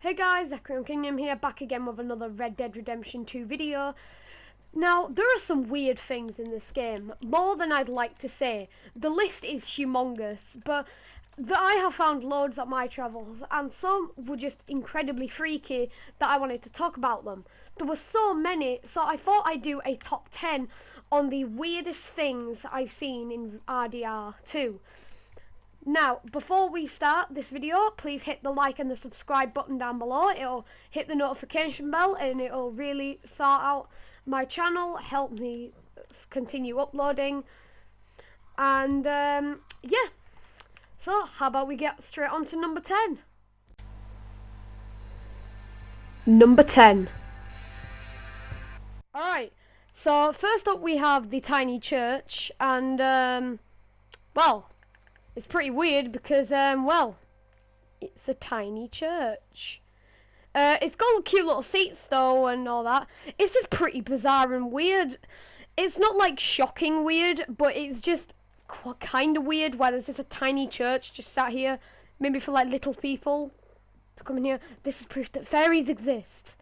Hey guys, Ekrem Kingdom here, back again with another Red Dead Redemption 2 video. Now, there are some weird things in this game, more than I'd like to say. The list is humongous, but I have found loads at my travels, and some were just incredibly freaky that I wanted to talk about them. There were so many, so I thought I'd do a top 10 on the weirdest things I've seen in rdr2. Now, before we start this video, please hit the like and the subscribe button down below. It'll hit the notification bell and it'll really sort out my channel, help me continue uploading. And yeah, so how about we get straight on to number 10. Number 10. Alright, so first up we have the tiny church, and well, it's pretty weird because, well, it's a tiny church. It's got cute little seats though and all that. It's just pretty bizarre and weird. It's not like shocking weird, but it's just kind of weird where there's just a tiny church just sat here. Maybe for like little people to come in here. This is proof that fairies exist.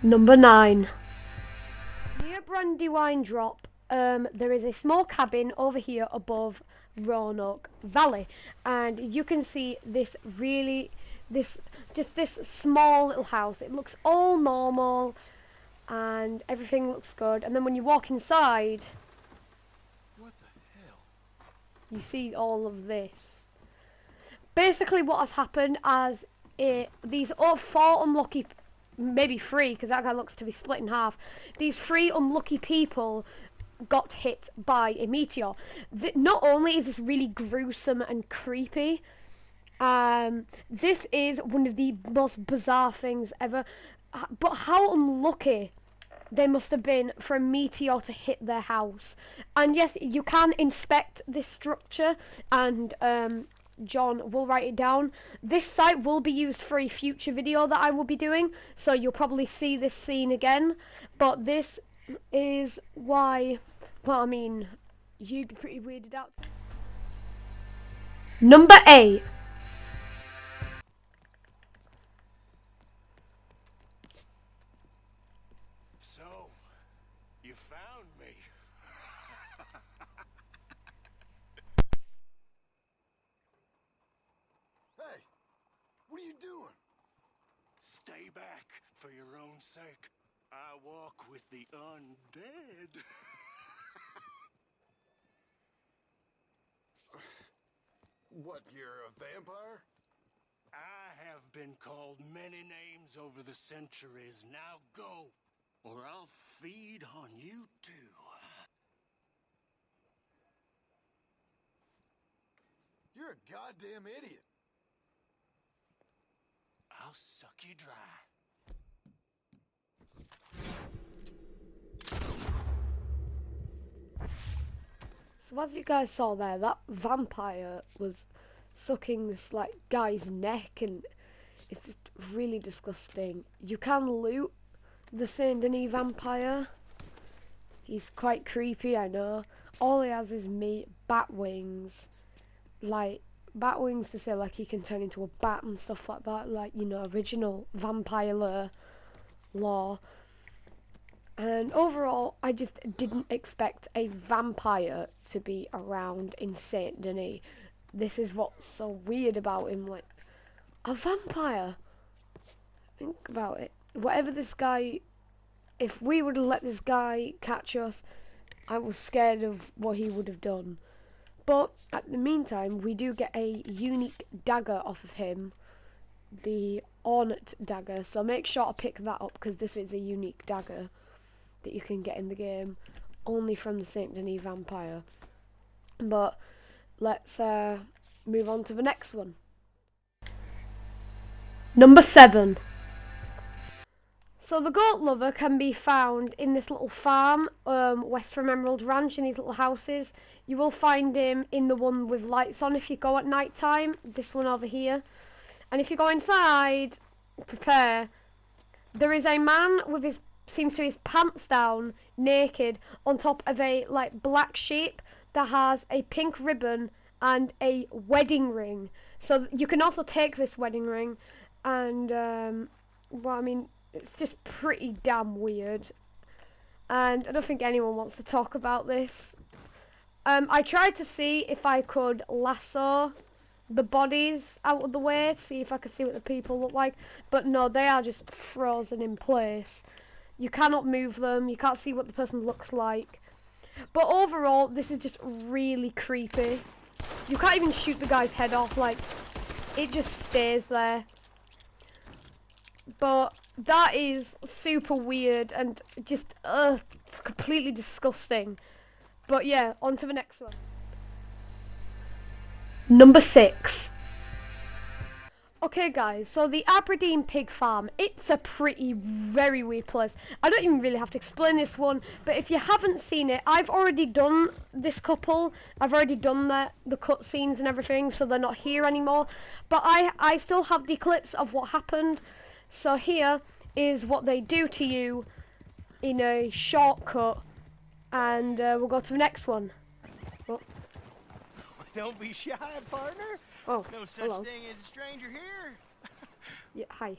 Number 9. Near Brandywine Drop, there is a small cabin over here above Roanoke Valley, and you can see this this small little house. It looks all normal and everything looks good, and then when you walk inside, what the hell? you see all of this. Basically what has happened as these 4 unlucky, maybe 3, because that guy looks to be split in half, these 3 unlucky people got hit by a meteor. Not only is this really gruesome and creepy, this is one of the most bizarre things ever, but how unlucky they must have been for a meteor to hit their house. And yes, you can inspect this structure, and John will write it down. This site will be used for a future video that I will be doing, so you'll probably see this scene again, but this is why, well, I mean, you'd be pretty weirded out. Number 8. So, you found me. Hey, what are you doing? Stay back for your own sake. I walk with the undead. What, you're a vampire? I have been called many names over the centuries. Now go, or I'll feed on you too. You're a goddamn idiot. I'll suck you dry. So as you guys saw there, that vampire was sucking this like guy's neck, and it's just really disgusting. You can loot the Saint Denis vampire. He's quite creepy, I know. All he has is meat, bat wings, like bat wings to say like he can turn into a bat and stuff like that, like, you know, original vampire lore. And overall, I just didn't expect a vampire to be around in Saint Denis. This is what's so weird about him, like, a vampire. Think about it. Whatever this guy, if we would have let this guy catch us, I was scared of what he would have done. But at the meantime, we do get a unique dagger off of him, the Ornate dagger. So make sure to pick that up, because this is a unique dagger that you can get in the game, only from the Saint Denis vampire. But let's move on to the next one. Number 7. So the goat lover can be found in this little farm west from Emerald Ranch, in these little houses. You will find him in the one with lights on if you go at night time, this one over here. And if you go inside, prepare. There is a man with his, seems to his pants down, naked, on top of a like black sheep that has a pink ribbon and a wedding ring. So you can also take this wedding ring, and well, I mean, it's just pretty damn weird. And I don't think anyone wants to talk about this. I tried to see if I could lasso the bodies out of the way, see if I could see what the people look like, but no, they are just frozen in place. You cannot move them, you can't see what the person looks like. But overall, this is just really creepy. You can't even shoot the guy's head off, like, it just stays there. But that is super weird and just, it's completely disgusting. But yeah, on to the next one. Number 6. Okay guys, so the Aberdeen pig farm, it's a very weird place. I don't even really have to explain this one, but if you haven't seen it, I've already done this couple. I've already done the cutscenes and everything, so they're not here anymore. But I still have the clips of what happened. So here is what they do to you in a shortcut, and we'll go to the next one. Oh. Don't be shy, partner. Oh, No such hello. thing as a stranger here. Yeah, hi.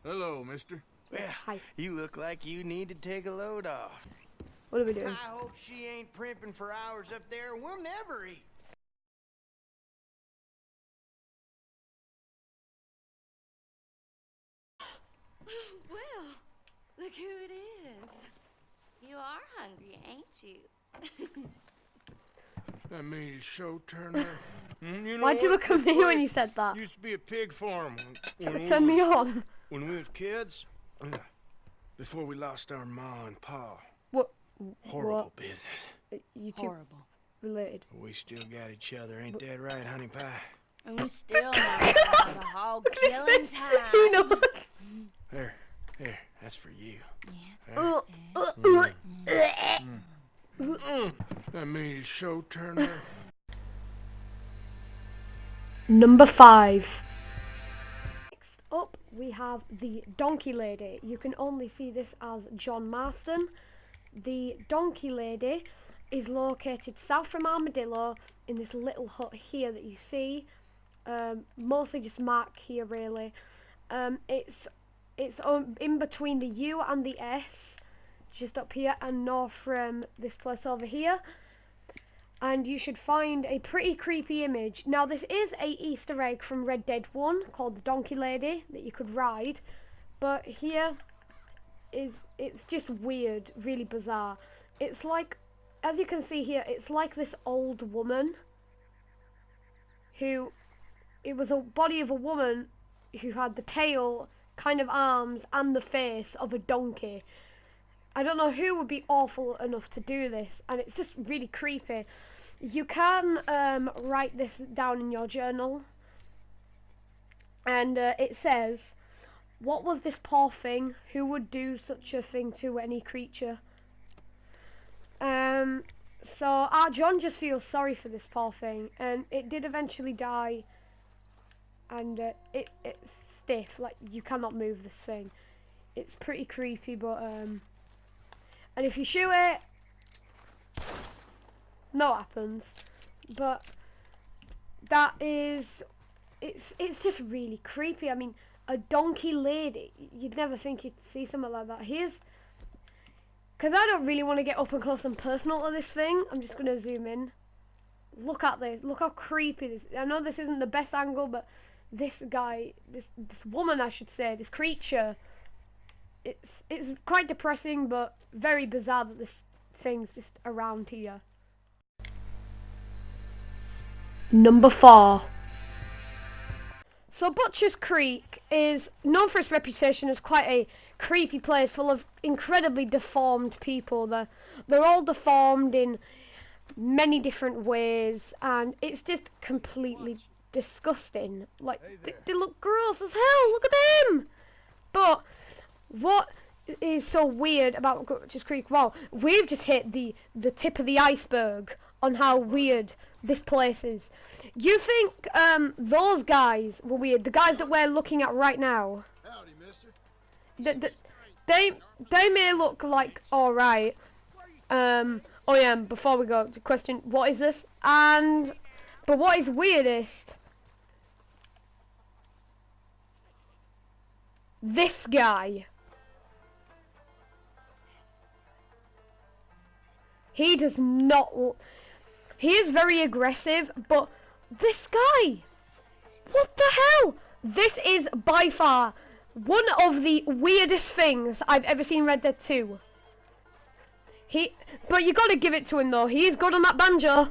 Hello, mister. Well, Hi. you look like you need to take a load off. What are we doing? I hope she ain't primping for hours up there. We'll never eat. Well, look who it is. You are hungry, ain't you? That means it's show turner. You know Why'd you what? look at This me when place you said that? Used to be a pig farm. Trying to turn me on. When we was kids, before we lost our ma and pa. What? Horrible business. You two Horrible. related? We still got each other, ain't that right, honey pie? And we still know about the hog killing time. You know. Here, that's for you. That means it's show turner. Number 5. Next up, we have the Donkey Lady. You can only see this as John Marston. The Donkey Lady is located south from Armadillo in this little hut here that you see. Mostly just marked here, really. It's in between the U and the S, just up here, and north from this place over here. And you should find a pretty creepy image. Now this is a Easter egg from Red Dead 1 called the Donkey Lady that you could ride, but here it's just weird, really bizarre. It's like, as you can see here, it's like this old woman who, it was a body of a woman who had the tail, kind of arms, and the face of a donkey. I don't know who would be awful enough to do this, and it's just really creepy. You can write this down in your journal, and it says, "What was this poor thing? Who would do such a thing to any creature?" So our John just feels sorry for this poor thing, and it did eventually die, and it's stiff, like you cannot move this thing. It's pretty creepy, but and if you shoot it, no happens. But that is, it's just really creepy. I mean, a donkey lady, you'd never think you'd see something like that. Here's, because I don't really want to get up and close and personal to this thing, I'm just going to zoom in. Look at this, look how creepy this is. I know this isn't the best angle, but this guy, this woman I should say, this creature, it's quite depressing, but very bizarre that this thing's just around here. Number 4. So Butcher's Creek is known for its reputation as quite a creepy place full of incredibly deformed people. They're all deformed in many different ways, and it's just completely disgusting. Like, they look gross as hell, look at them! But what is so weird about Butcher's Creek, well, we've just hit the tip of the iceberg on how weird this place is. You think those guys were weird, the guys that we're looking at right now? Howdy, mister. They may look like alright. Oh yeah, before we go to question, what is this? And But what is weirdest, this guy. He does not. He is very aggressive, but this guy. What the hell? This is by far one of the weirdest things I've ever seen in Red Dead 2. But you gotta give it to him though. He is good on that banjo.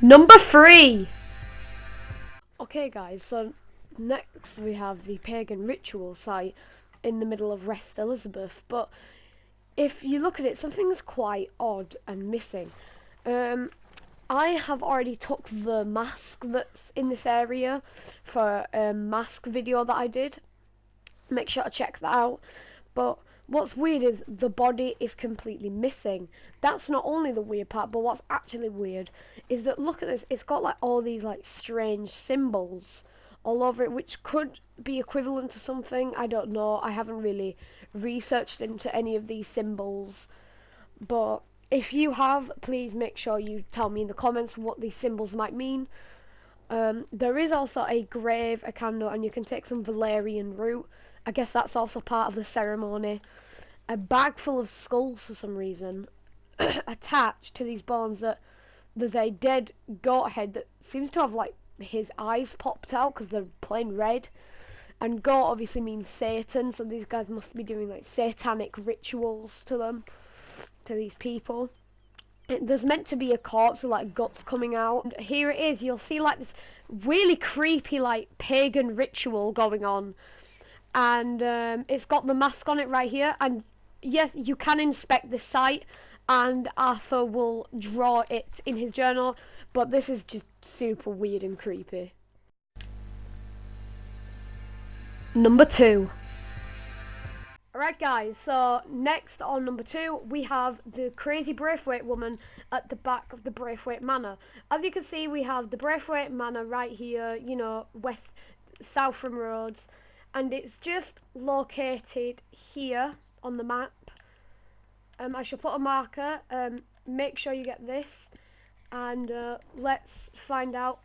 Number 3. Okay guys, so next we have the pagan ritual site in the middle of West Elizabeth, but if you look at it, something's quite odd and missing. I have already took the mask that's in this area for a mask video that I did. Make sure to check that out. But what's weird is the body is completely missing. That's not only the weird part, but what's actually weird is that, look at this, it's got like all these like strange symbols all over it, which could be equivalent to something. I don't know. I haven't really researched into any of these symbols, but if you have, please make sure you tell me in the comments what these symbols might mean. There is also a grave, a candle, and you can take some valerian root. I guess that's also part of the ceremony. A bag full of skulls for some reason attached to these bones. That there's a dead goat head that seems to have like his eyes popped out because they're plain red. And goat obviously means Satan, so these guys must be doing like satanic rituals to them, to these people. There's meant to be a corpse with like guts coming out. And here it is. You'll see like this really creepy like pagan ritual going on, and it's got the mask on it right here. And yes, you can inspect this site, and Arthur will draw it in his journal. But this is just super weird and creepy. Number 2. Alright guys, so next on number 2 we have the crazy Braithwaite woman at the back of the Braithwaite Manor. As you can see, we have the Braithwaite Manor right here, you know, south from Rhodes, and it's just located here on the map. I shall put a marker. Make sure you get this, and let's find out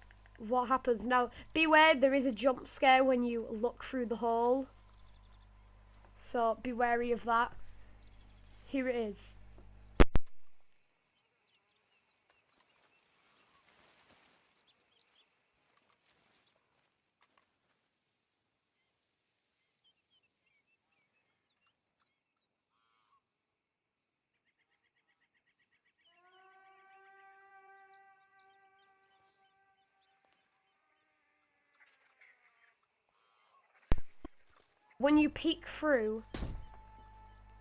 what happens. Now beware, there is a jump scare when you look through the hole, so be wary of that. Here it is. When you peek through,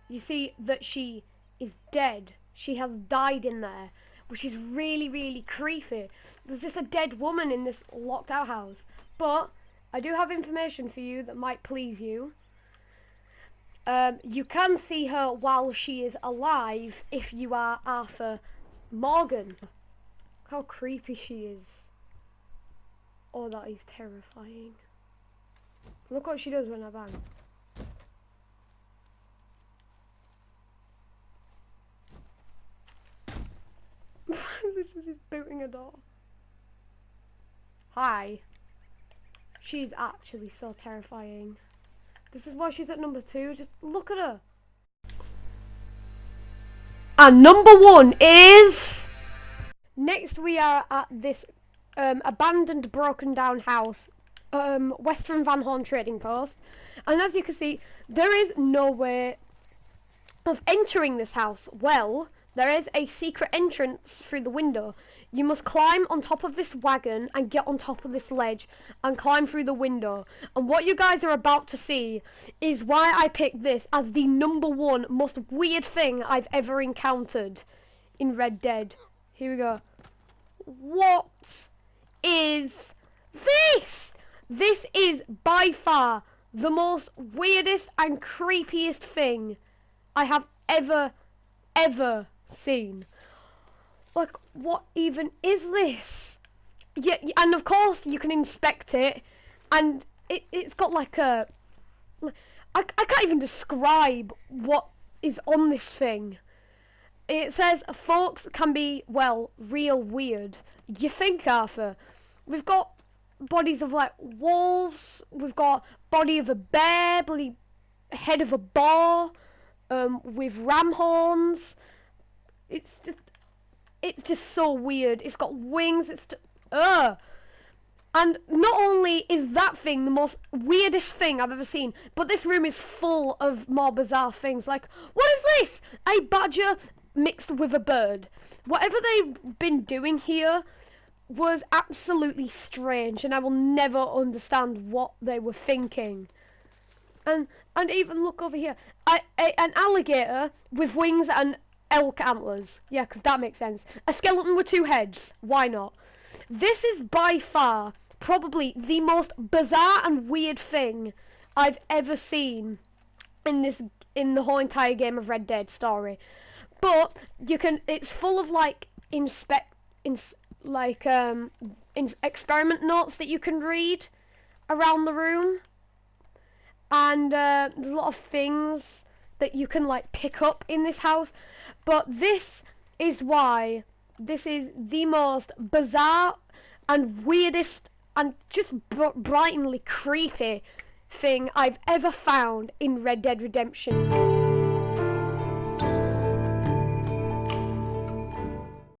you see that she is dead. She has died in there, which is really, really creepy. There's just a dead woman in this locked out house. But I do have information for you that might please you. You can see her while she is alive if you are Arthur Morgan. Look how creepy she is. Oh, that is terrifying. Look what she does when I bang. This is booting a door. Hi. She's actually so terrifying. This is why she's at number 2. Just look at her. And number 1 is... Next we are at this abandoned, broken down house, Western Van Horn Trading Post. And as you can see, there is no way of entering this house. Well, there is a secret entrance through the window. You must climb on top of this wagon and get on top of this ledge and climb through the window. And what you guys are about to see is why I picked this as the number 1 most weird thing I've ever encountered in Red Dead. Here we go. What is this? This is by far the most weirdest and creepiest thing I have ever seen. Like, what even is this? Yeah, and of course you can inspect it, and it's got like a... I can't even describe what is on this thing. it says folks can be, well, real weird. You think, Arthur? We've got bodies of like wolves. We've got body of a bear, bloody head of a boar, with ram horns. It's just so weird. It's got wings. And not only is that thing the most weirdest thing I've ever seen, but this room is full of more bizarre things. Like, what is this? A badger mixed with a bird. Whatever they've been doing here was absolutely strange, and I will never understand what they were thinking. And even look over here. An alligator with wings and elk antlers. Yeah, because that makes sense. A skeleton with 2 heads. Why not? This is by far probably the most bizarre and weird thing I've ever seen in the whole entire game of Red Dead story. But it's full of like experiment notes that you can read around the room, and there's a lot of things that you can like pick up in this house. But this is why this is the most bizarre and weirdest and just brightly creepy thing I've ever found in Red Dead Redemption.